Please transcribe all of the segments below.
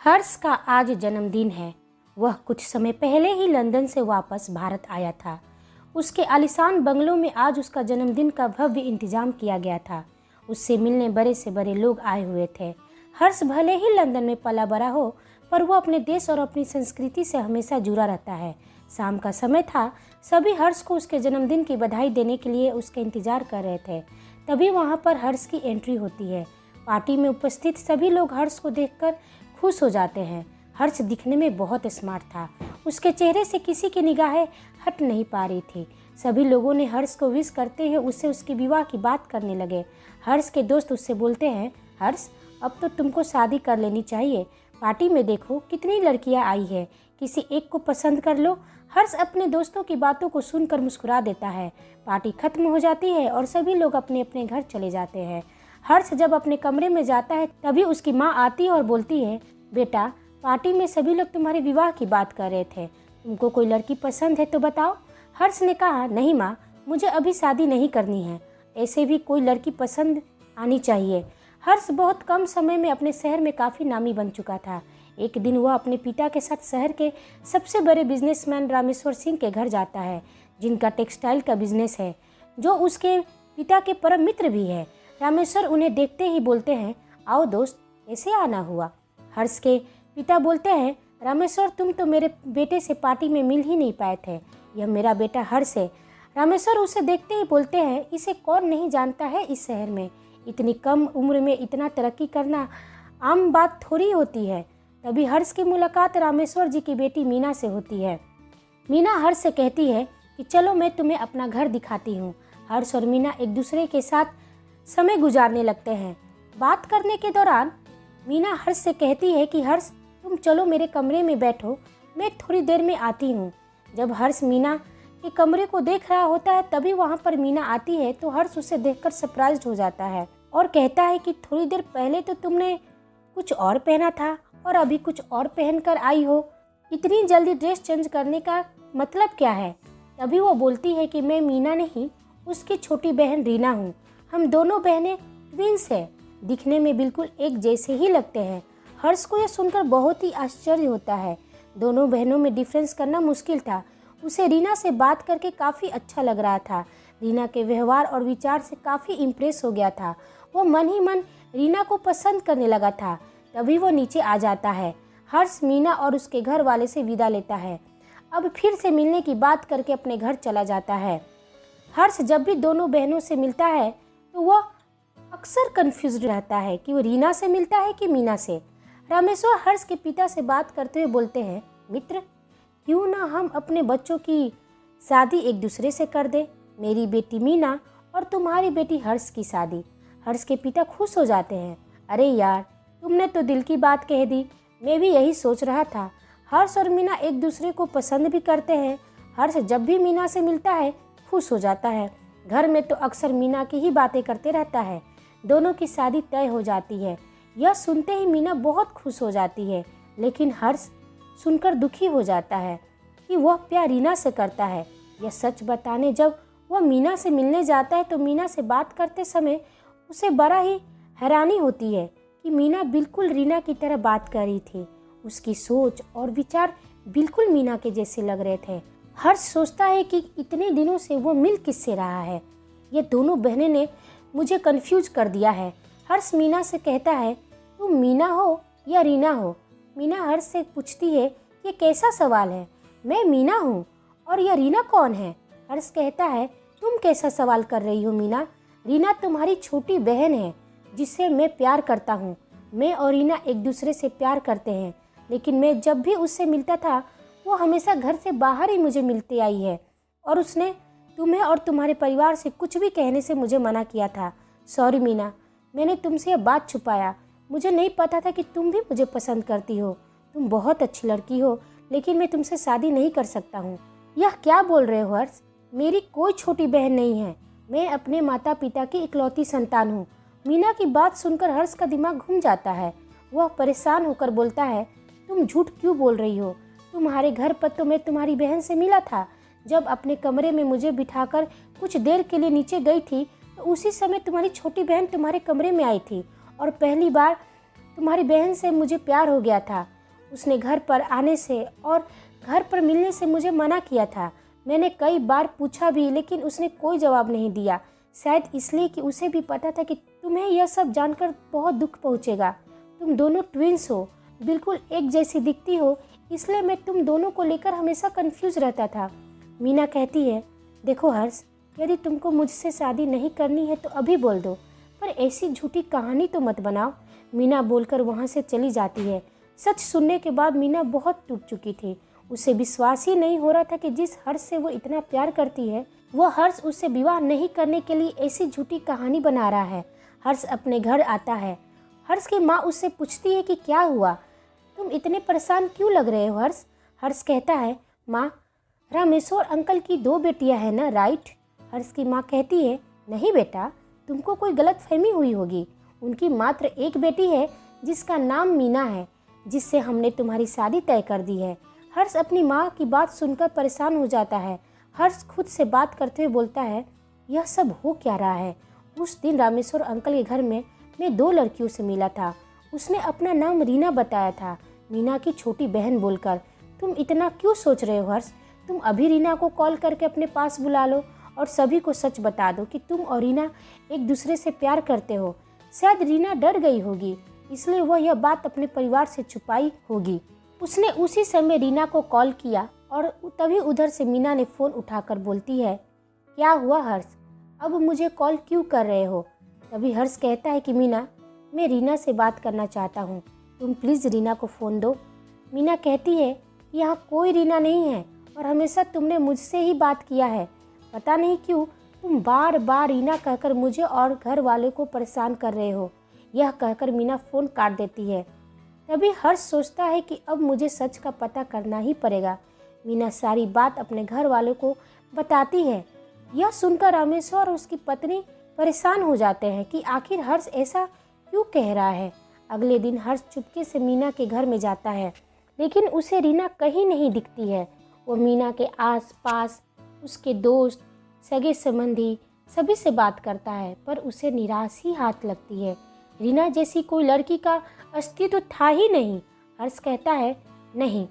हर्ष का आज जन्मदिन है। वह कुछ समय पहले ही लंदन से वापस भारत आया था। उसके आलीशान बंगलों में आज उसका जन्मदिन का भव्य इंतजाम किया गया था। उससे मिलने बड़े से बड़े लोग आए हुए थे। हर्ष भले ही लंदन में पला बड़ा हो, पर वह अपने देश और अपनी संस्कृति से हमेशा जुड़ा रहता है। शाम का समय था। सभी हर्ष को उसके जन्मदिन की बधाई देने के लिए उसका इंतजार कर रहे थे। तभी वहाँ पर हर्ष की एंट्री होती है। पार्टी में उपस्थित सभी लोग हर्ष को देखकर खुश हो जाते हैं। हर्ष दिखने में बहुत स्मार्ट था। उसके चेहरे से किसी की निगाहें हट नहीं पा रही थी। सभी लोगों ने हर्ष को विश करते हुए उससे उसके विवाह की बात करने लगे। हर्ष के दोस्त उससे बोलते हैं, हर्ष अब तो तुमको शादी कर लेनी चाहिए। पार्टी में देखो कितनी लड़कियां आई है, किसी एक को पसंद कर लो। हर्ष अपने दोस्तों की बातों को सुनकर मुस्कुरा देता है। पार्टी खत्म हो जाती है और सभी लोग अपने अपने घर चले जाते हैं। हर्ष जब अपने कमरे में जाता है तभी उसकी माँ आती है और बोलती है, बेटा पार्टी में सभी लोग तुम्हारे विवाह की बात कर रहे थे, तुमको कोई लड़की पसंद है तो बताओ। हर्ष ने कहा, नहीं माँ, मुझे अभी शादी नहीं करनी है, ऐसे भी कोई लड़की पसंद आनी चाहिए। हर्ष बहुत कम समय में अपने शहर में काफ़ी नामी बन चुका था। एक दिन वह अपने पिता के साथ शहर के सबसे बड़े बिजनेसमैन रामेश्वर सिंह के घर जाता है, जिनका टेक्सटाइल का बिजनेस है, जो उसके पिता के परम मित्र भी है। रामेश्वर उन्हें देखते ही बोलते हैं, आओ दोस्त, कैसे आना हुआ। हर्ष के पिता बोलते हैं, रामेश्वर तुम तो मेरे बेटे से पार्टी में मिल ही नहीं पाए थे, यह मेरा बेटा हर्ष है। रामेश्वर उसे देखते ही बोलते हैं, इसे कौन नहीं जानता है इस शहर में, इतनी कम उम्र में इतना तरक्की करना आम बात थोड़ी होती है। तभी हर्ष की मुलाकात रामेश्वर जी की बेटी मीना से होती है। मीना हर्ष से कहती है कि चलो मैं तुम्हें अपना घर दिखाती हूँ। हर्ष और मीना एक दूसरे के साथ समय गुजारने लगते हैं। बात करने के दौरान मीना हर्ष से कहती है कि हर्ष तुम चलो मेरे कमरे में बैठो, मैं थोड़ी देर में आती हूँ। जब हर्ष मीना के कमरे को देख रहा होता है तभी वहाँ पर मीना आती है तो हर्ष उसे देखकर सरप्राइज्ड हो जाता है और कहता है कि थोड़ी देर पहले तो तुमने कुछ और पहना था और अभी कुछ और पहनकर आई हो, इतनी जल्दी ड्रेस चेंज करने का मतलब क्या है। तभी वो बोलती है कि मैं मीना नहीं, उसकी छोटी बहन रीना हूँ, हम दोनों बहनें ट्विंस हैं, दिखने में बिल्कुल एक जैसे ही लगते हैं। हर्ष को यह सुनकर बहुत ही आश्चर्य होता है। दोनों बहनों में डिफरेंस करना मुश्किल था। उसे रीना से बात करके काफ़ी अच्छा लग रहा था। रीना के व्यवहार और विचार से काफ़ी इम्प्रेस हो गया था। वो मन ही मन रीना को पसंद करने लगा था। तभी वो नीचे आ जाता है। हर्ष मीना और उसके घर वाले से विदा लेता है। अब फिर से मिलने की बात करके अपने घर चला जाता है। हर्ष जब भी दोनों बहनों से मिलता है तो वह अक्सर कंफ्यूज्ड रहता है कि वो रीना से मिलता है कि मीना से। रामेश्वर हर्ष के पिता से बात करते हुए बोलते हैं, मित्र क्यों ना हम अपने बच्चों की शादी एक दूसरे से कर दे, मेरी बेटी मीना और तुम्हारी बेटी हर्ष की शादी। हर्ष के पिता खुश हो जाते हैं। अरे यार, तुमने तो दिल की बात कह दी, मैं भी यही सोच रहा था। हर्ष और मीना एक दूसरे को पसंद भी करते हैं। हर्ष जब भी मीना से मिलता है खुश हो जाता है। घर में तो अक्सर मीना की ही बातें करते रहता है। दोनों की शादी तय हो जाती है। यह सुनते ही मीना बहुत खुश हो जाती है, लेकिन हर्ष सुनकर दुखी हो जाता है कि वह प्यार रीना से करता है। यह सच बताने जब वह मीना से मिलने जाता है तो मीना से बात करते समय उसे बड़ा ही हैरानी होती है कि मीना बिल्कुल रीना की तरह बात कर रही थी। उसकी सोच और विचार बिल्कुल मीना के जैसे लग रहे थे। हर्ष सोचता है कि इतने दिनों से वो मिल किससे रहा है, ये दोनों बहनें ने मुझे कंफ्यूज कर दिया है। हर्ष मीना से कहता है, तुम मीना हो या रीना हो। मीना हर्ष से पूछती है, ये कैसा सवाल है, मैं मीना हूँ और यह रीना कौन है। हर्ष कहता है, तुम कैसा सवाल कर रही हो मीना, रीना तुम्हारी छोटी बहन है जिससे मैं प्यार करता हूँ। मैं और रीना एक दूसरे से प्यार करते हैं, लेकिन मैं जब भी उससे मिलता था वो हमेशा घर से बाहर ही मुझे मिलते आई है और उसने तुम्हें और तुम्हारे परिवार से कुछ भी कहने से मुझे मना किया था। सॉरी मीना, मैंने तुमसे यह बात छुपाया, मुझे नहीं पता था कि तुम भी मुझे पसंद करती हो। तुम बहुत अच्छी लड़की हो, लेकिन मैं तुमसे शादी नहीं कर सकता हूँ। यह क्या बोल रहे हो हर्ष, मेरी कोई छोटी बहन नहीं है, मैं अपने माता पिता की इकलौती संतान हूँ। मीना की बात सुनकर हर्ष का दिमाग घूम जाता है। वह परेशान होकर बोलता है, तुम झूठ क्यों बोल रही हो, तुम्हारे घर पर तो मैं तुम्हारी बहन से मिला था। जब अपने कमरे में मुझे बिठाकर कुछ देर के लिए नीचे गई थी तो उसी समय तुम्हारी छोटी बहन तुम्हारे कमरे में आई थी और पहली बार तुम्हारी बहन से मुझे प्यार हो गया था। उसने घर पर आने से और घर पर मिलने से मुझे मना किया था। मैंने कई बार पूछा भी, लेकिन उसने कोई जवाब नहीं दिया। शायद इसलिए कि उसे भी पता था कि तुम्हें यह सब जानकर बहुत दुख पहुँचेगा। तुम दोनों ट्विंस हो, बिल्कुल एक जैसी दिखती हो, इसलिए मैं तुम दोनों को लेकर हमेशा कंफ्यूज रहता था। मीना कहती है, देखो हर्ष, यदि तुमको मुझसे शादी नहीं करनी है तो अभी बोल दो, पर ऐसी झूठी कहानी तो मत बनाओ। मीना बोलकर वहाँ से चली जाती है। सच सुनने के बाद मीना बहुत टूट चुकी थी। उसे विश्वास ही नहीं हो रहा था कि जिस हर्ष से वो इतना प्यार करती है, वह हर्ष उससे विवाह नहीं करने के लिए ऐसी झूठी कहानी बना रहा है। हर्ष अपने घर आता है। हर्ष की माँ उससे पूछती है कि क्या हुआ, तुम इतने परेशान क्यों लग रहे हो हर्ष? हर्ष कहता है, माँ, रामेश्वर अंकल की 2 बेटियां हैं ना, राइट? हर्ष की माँ कहती है, नहीं बेटा, तुमको कोई गलतफहमी हुई होगी। उनकी मात्र एक बेटी है जिसका नाम मीना है, जिससे हमने तुम्हारी शादी तय कर दी है। हर्ष अपनी माँ की बात सुनकर परेशान हो जाता है। हर्ष खुद से बात करते हुए बोलता है, यह सब हो क्या रहा है? उस दिन रामेश्वर अंकल के घर में मैं 2 लड़कियों से मिला था। उसने अपना नाम रीना बताया था, मीना की छोटी बहन बोलकर। तुम इतना क्यों सोच रहे हो हर्ष? तुम अभी रीना को कॉल करके अपने पास बुला लो और सभी को सच बता दो कि तुम और रीना एक दूसरे से प्यार करते हो। शायद रीना डर गई होगी, इसलिए वह यह बात अपने परिवार से छुपाई होगी। उसने उसी समय रीना को कॉल किया और तभी उधर से मीना ने फ़ोन उठाकर बोलती है, क्या हुआ हर्ष, अब मुझे कॉल क्यों कर रहे हो? तभी हर्ष कहता है कि मीना, मैं रीना से बात करना चाहता हूँ, तुम प्लीज़ रीना को फ़ोन दो। मीना कहती है, यहाँ कोई रीना नहीं है और हमेशा तुमने मुझसे ही बात किया है। पता नहीं क्यों तुम बार बार रीना कहकर मुझे और घर वालों को परेशान कर रहे हो। यह कहकर मीना फ़ोन काट देती है। तभी हर्ष सोचता है कि अब मुझे सच का पता करना ही पड़ेगा। मीना सारी बात अपने घर वालों को बताती है। यह सुनकर रामेश्वर और उसकी पत्नी परेशान हो जाते हैं कि आखिर हर्ष ऐसा क्यों कह रहा है। अगले दिन हर्ष चुपके से मीना के घर में जाता है, लेकिन उसे रीना कहीं नहीं दिखती है। वो मीना के आसपास उसके दोस्त, सगे संबंधी सभी से बात करता है, पर उसे निराश ही हाथ लगती है। रीना जैसी कोई लड़की का अस्तित्व था ही नहीं। हर्ष कहता है, नहीं,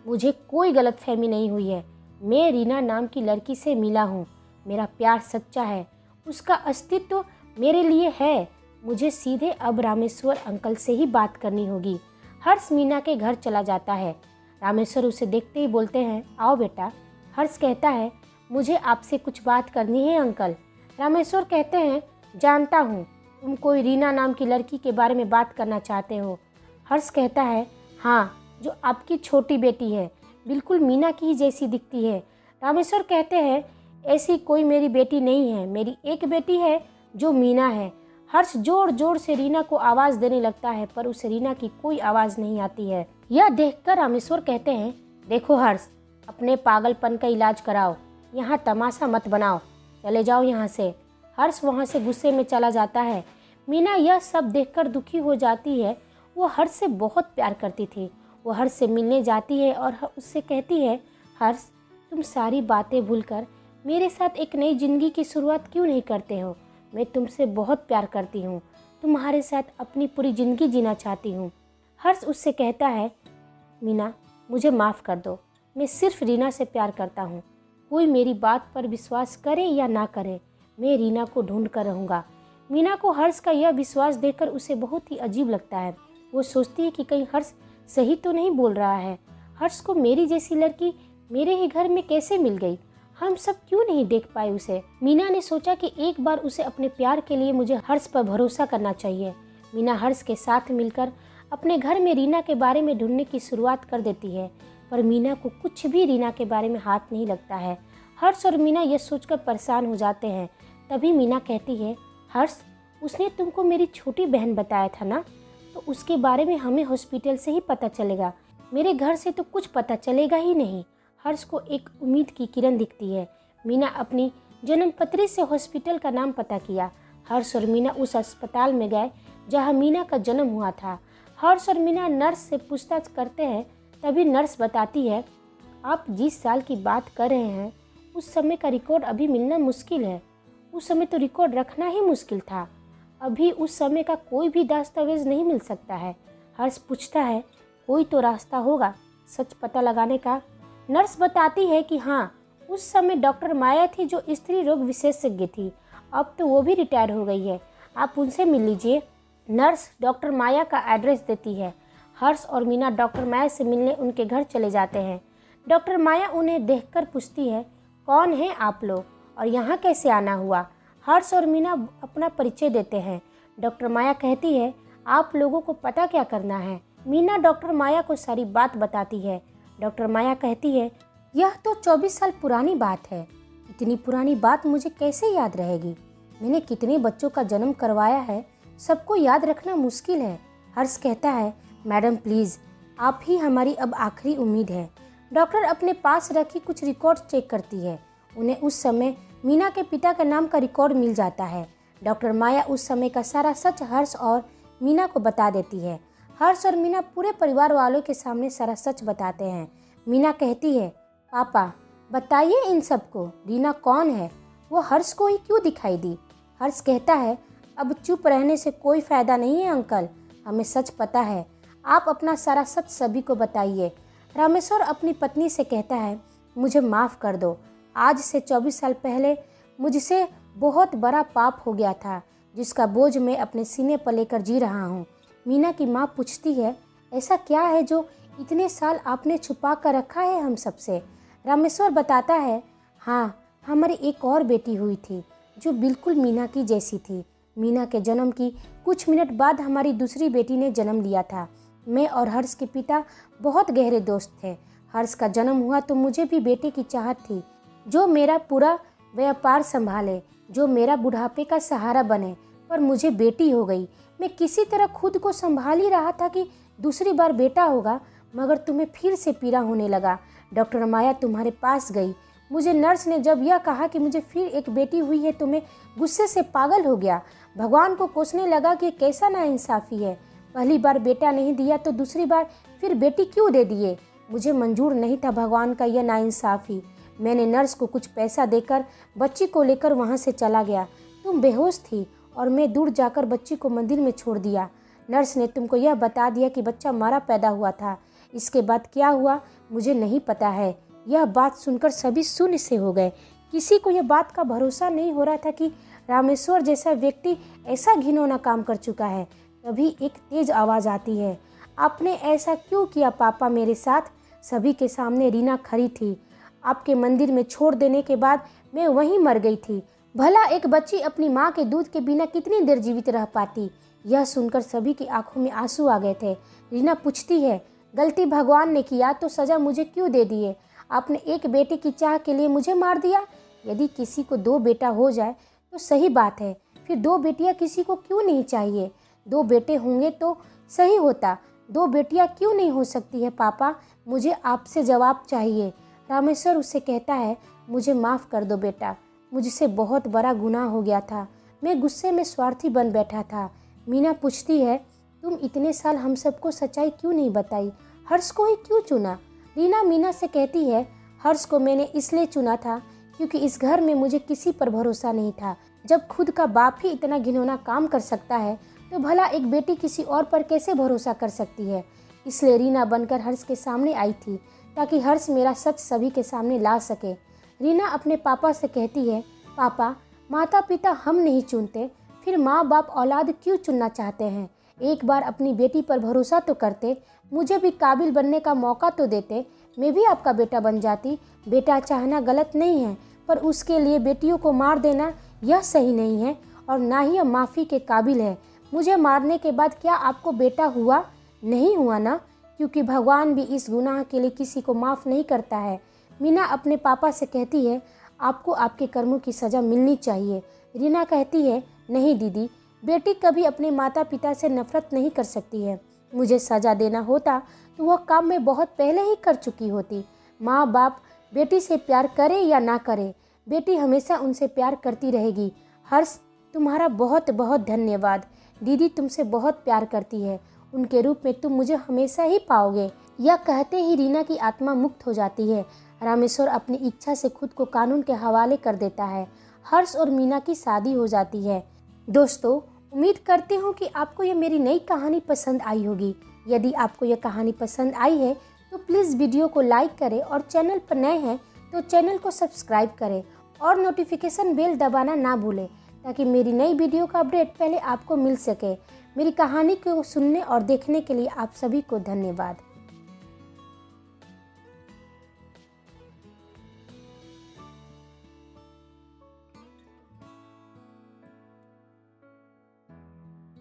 मुझे कोई गलतफहमी नहीं हुई है। मैं रीना नाम की लड़की से मिला हूँ। मेरा प्यार सच्चा है, उसका अस्तित्व मेरे लिए है। मुझे सीधे अब रामेश्वर अंकल से ही बात करनी होगी। हर्ष मीना के घर चला जाता है। रामेश्वर उसे देखते ही बोलते हैं, आओ बेटा। हर्ष कहता है, मुझे आपसे कुछ बात करनी है अंकल। रामेश्वर कहते हैं, जानता हूँ, तुम कोई रीना नाम की लड़की के बारे में बात करना चाहते हो। हर्ष कहता है, हाँ, जो आपकी छोटी बेटी है, बिल्कुल मीना की ही जैसी दिखती है। रामेश्वर कहते हैं, ऐसी कोई मेरी बेटी नहीं है, मेरी एक बेटी है जो मीना है। हर्ष जोर जोर से रीना को आवाज़ देने लगता है, पर उसे रीना की कोई आवाज़ नहीं आती है। यह देखकर रामेश्वर कहते हैं, देखो हर्ष, अपने पागलपन का इलाज कराओ, यहाँ तमाशा मत बनाओ, चले जाओ यहाँ से। हर्ष वहाँ से गुस्से में चला जाता है। मीना यह सब देखकर दुखी हो जाती है। वो हर्ष से बहुत प्यार करती थी। वो हर्ष से मिलने जाती है और उससे कहती है, हर्ष, तुम सारी बातें भूलकर मेरे साथ एक नई ज़िंदगी की शुरुआत क्यों नहीं करते हो? मैं तुमसे बहुत प्यार करती हूँ, तुम्हारे साथ अपनी पूरी ज़िंदगी जीना चाहती हूँ। हर्ष उससे कहता है, मीना, मुझे माफ़ कर दो, मैं सिर्फ रीना से प्यार करता हूँ। कोई मेरी बात पर विश्वास करे या ना करे, मैं रीना को ढूंढ कर रहूँगा। मीना को हर्ष का यह विश्वास देखकर उसे बहुत ही अजीब लगता है। वो सोचती है कि कहीं हर्ष सही तो नहीं बोल रहा है। हर्ष को मेरी जैसी लड़की मेरे ही घर में कैसे मिल गई? हम सब क्यों नहीं देख पाए उसे? मीना ने सोचा कि एक बार उसे अपने प्यार के लिए मुझे हर्ष पर भरोसा करना चाहिए। मीना हर्ष के साथ मिलकर अपने घर में रीना के बारे में ढूंढने की शुरुआत कर देती है, पर मीना को कुछ भी रीना के बारे में हाथ नहीं लगता है। हर्ष और मीना यह सोचकर परेशान हो जाते हैं। तभी मीना कहती है, हर्ष, उसने तुमको मेरी छोटी बहन बताया था ना, तो उसके बारे में हमें हॉस्पिटल से ही पता चलेगा, मेरे घर से तो कुछ पता चलेगा ही नहीं। हर्ष को एक उम्मीद की किरण दिखती है। मीना अपनी जन्मपत्री से हॉस्पिटल का नाम पता किया। हर्ष और मीना उस अस्पताल में गए जहां मीना का जन्म हुआ था। हर्ष और मीना नर्स से पूछताछ करते हैं। तभी नर्स बताती है, आप जिस साल की बात कर रहे हैं उस समय का रिकॉर्ड अभी मिलना मुश्किल है। उस समय तो रिकॉर्ड रखना ही मुश्किल था। अभी उस समय का कोई भी दस्तावेज नहीं मिल सकता है। हर्ष पूछता है, कोई तो रास्ता होगा सच पता लगाने का। नर्स बताती है कि हाँ, उस समय डॉक्टर माया थी जो स्त्री रोग विशेषज्ञ थी। अब तो वो भी रिटायर हो गई है, आप उनसे मिल लीजिए। नर्स डॉक्टर माया का एड्रेस देती है। हर्ष और मीना डॉक्टर माया से मिलने उनके घर चले जाते हैं। डॉक्टर माया उन्हें देखकर पूछती है, कौन हैं आप लोग और यहाँ कैसे आना हुआ? हर्ष और मीना अपना परिचय देते हैं। डॉक्टर माया कहती है, आप लोगों को पता क्या करना है? मीना डॉक्टर माया को सारी बात बताती है। डॉक्टर माया कहती है, यह तो 24 साल पुरानी बात है। इतनी पुरानी बात मुझे कैसे याद रहेगी? मैंने कितने बच्चों का जन्म करवाया है, सबको याद रखना मुश्किल है। हर्ष कहता है, मैडम प्लीज़, आप ही हमारी अब आखिरी उम्मीद है। डॉक्टर अपने पास रखी कुछ रिकॉर्ड चेक करती है। उन्हें उस समय मीना के पिता का नाम का रिकॉर्ड मिल जाता है। डॉक्टर माया उस समय का सारा सच हर्ष और मीना को बता देती है। हर्ष और मीना पूरे परिवार वालों के सामने सारा सच बताते हैं। मीना कहती है, पापा बताइए इन सबको, रीना कौन है? वो हर्ष को ही क्यों दिखाई दी? हर्ष कहता है, अब चुप रहने से कोई फ़ायदा नहीं है अंकल, हमें सच पता है। आप अपना सारा सच सभी को बताइए। रामेश्वर अपनी पत्नी से कहता है, मुझे माफ़ कर दो। आज से 24 साल पहले मुझसे बहुत बड़ा पाप हो गया था, जिसका बोझ मैं अपने सीने पर लेकर जी रहा हूँ। मीना की माँ पूछती है, ऐसा क्या है जो इतने साल आपने छुपा कर रखा है हम सबसे? रामेश्वर बताता है, हाँ, हमारी एक और बेटी हुई थी जो बिल्कुल मीना की जैसी थी। मीना के जन्म की कुछ मिनट बाद हमारी दूसरी बेटी ने जन्म लिया था। मैं और हर्ष के पिता बहुत गहरे दोस्त थे। हर्ष का जन्म हुआ तो मुझे भी बेटे की चाहत थी, जो मेरा पूरा व्यापार संभाले, जो मेरा बुढ़ापे का सहारा बने। पर मुझे बेटी हो गई। मैं किसी तरह खुद को संभाल ही रहा था कि दूसरी बार बेटा होगा, मगर तुम्हें फिर से पीड़ा होने लगा। डॉक्टर माया तुम्हारे पास गई। मुझे नर्स ने जब यह कहा कि मुझे फिर एक बेटी हुई है तो मैं गुस्से से पागल हो गया। भगवान को कोसने लगा कि कैसा नाइंसाफ़ी है, पहली बार बेटा नहीं दिया तो दूसरी बार फिर बेटी क्यों दे दिए। मुझे मंजूर नहीं था भगवान का यह नाइंसाफ़ी। मैंने नर्स को कुछ पैसा देकर बच्ची को लेकर वहाँ से चला गया। तुम बेहोश थी और मैं दूर जाकर बच्ची को मंदिर में छोड़ दिया। नर्स ने तुमको यह बता दिया कि बच्चा मारा पैदा हुआ था। इसके बाद क्या हुआ मुझे नहीं पता है। यह बात सुनकर सभी शून्य से हो गए। किसी को यह बात का भरोसा नहीं हो रहा था कि रामेश्वर जैसा व्यक्ति ऐसा घिनौना काम कर चुका है। तभी एक तेज आवाज़ आती है, आपने ऐसा क्यों किया पापा मेरे साथ? सभी के सामने रीना खड़ी थी। आपके मंदिर में छोड़ देने के बाद मैं वहीं मर गई थी। भला एक बच्ची अपनी माँ के दूध के बिना कितनी देर जीवित रह पाती? यह सुनकर सभी की आंखों में आंसू आ गए थे। रीना पूछती है, गलती भगवान ने किया तो सज़ा मुझे क्यों दे दिए? आपने एक बेटे की चाह के लिए मुझे मार दिया। यदि किसी को 2 बेटा हो जाए तो सही बात है, फिर 2 बेटियां किसी को क्यों नहीं चाहिए? 2 बेटे होंगे तो सही होता, 2 बेटियां क्यों नहीं हो सकती है पापा? मुझे आपसे जवाब चाहिए। रामेश्वर उससे कहता है, मुझे माफ़ कर दो बेटा, मुझसे बहुत बड़ा गुनाह हो गया था। मैं गुस्से में स्वार्थी बन बैठा था। मीना पूछती है, तुम इतने साल हम सबको सच्चाई क्यों नहीं बताई? हर्ष को ही क्यों चुना? रीना मीना से कहती है, हर्ष को मैंने इसलिए चुना था क्योंकि इस घर में मुझे किसी पर भरोसा नहीं था। जब खुद का बाप ही इतना घिनौना काम कर सकता है तो भला एक बेटी किसी और पर कैसे भरोसा कर सकती है? इसलिए रीना बनकर हर्ष के सामने आई थी ताकि हर्ष मेरा सच सभी के सामने ला सके। रीना अपने पापा से कहती है, पापा, माता पिता हम नहीं चुनते, फिर माँ बाप औलाद क्यों चुनना चाहते हैं? एक बार अपनी बेटी पर भरोसा तो करते, मुझे भी काबिल बनने का मौका तो देते, मैं भी आपका बेटा बन जाती। बेटा चाहना गलत नहीं है, पर उसके लिए बेटियों को मार देना यह सही नहीं है और ना ही माफ़ी के काबिल है। मुझे मारने के बाद क्या आपको बेटा हुआ? नहीं हुआ ना, क्योंकि भगवान भी इस गुनाह के लिए किसी को माफ़ नहीं करता है। मीना अपने पापा से कहती है, आपको आपके कर्मों की सज़ा मिलनी चाहिए। रीना कहती है, नहीं दीदी, बेटी कभी अपने माता पिता से नफरत नहीं कर सकती है। मुझे सज़ा देना होता तो वह काम मैं बहुत पहले ही कर चुकी होती। माँ बाप बेटी से प्यार करे या ना करे, बेटी हमेशा उनसे प्यार करती रहेगी। हर्ष, तुम्हारा बहुत बहुत धन्यवाद। दीदी तुमसे बहुत प्यार करती है, उनके रूप में तुम मुझे हमेशा ही पाओगे। यह कहते ही रीना की आत्मा मुक्त हो जाती है। रामेश्वर अपनी इच्छा से खुद को कानून के हवाले कर देता है। हर्ष और मीना की शादी हो जाती है। दोस्तों, उम्मीद करती हूँ कि आपको ये मेरी नई कहानी पसंद आई होगी। यदि आपको यह कहानी पसंद आई है तो प्लीज़ वीडियो को लाइक करें और चैनल पर नए हैं तो चैनल को सब्सक्राइब करें और नोटिफिकेशन बेल दबाना ना भूलें ताकि मेरी नई वीडियो का अपडेट पहले आपको मिल सके। मेरी कहानी को सुनने और देखने के लिए आप सभी को धन्यवाद।